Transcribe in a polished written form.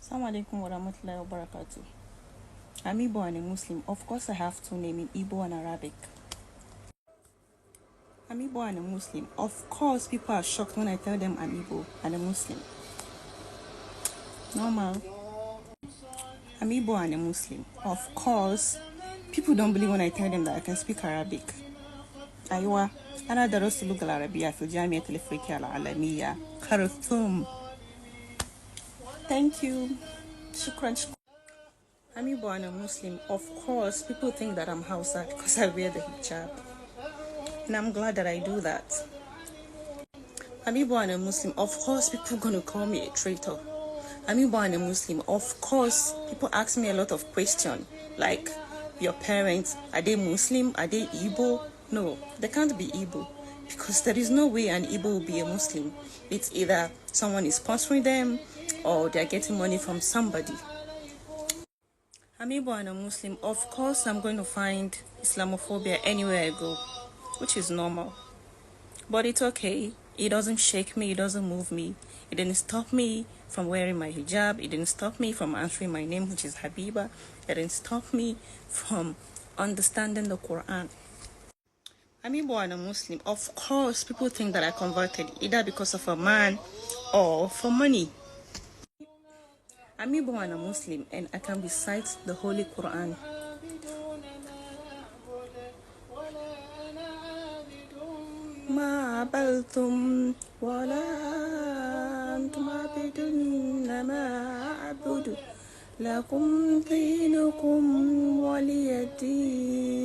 Assalamu alaikum wa rahmatullahi wa barakatuh. I'm Igbo and a Muslim. Of course, I have two names in Igbo and Arabic. I'm Igbo and a Muslim. Of course, people are shocked when I tell them I'm Igbo and a Muslim. Normal. I'm Igbo and a Muslim. Of course, people don't believe when I tell them that I can speak Arabic. أيوة أنا درست اللغة العربية في الجامعة الأفريقية العالمية خرطوم. Thank you. Shukran. I'm Igbo and a Muslim. Of course, people think that I'm Hausa because I wear the hijab. And I'm glad that I do that. I'm Igbo and a Muslim. Of course, people are going to call me a traitor. I'm Igbo and a Muslim. Of course, people ask me a lot of questions. Like, your parents, are they Muslim? Are they Igbo? No, they can't be Igbo. Because there is no way an Igbo will be a Muslim. It's either someone is sponsoring them or they're getting money from somebody. I'm Igbo and a Muslim. Of course, I'm going to find Islamophobia anywhere I go, which is normal. But it's okay. It doesn't shake me. It doesn't move me. It didn't stop me from wearing my hijab. It didn't stop me from answering my name, which is Habiba. It didn't stop me from understanding the Quran. I'm Igbo and a Muslim. Of course, people think that I converted either because of a man or for money. I'm Igbo and a Muslim, and I can recite the Holy Quran. ما عبدتم ولا أنتم عبدون ما أعبد لكم دينكم ولي دين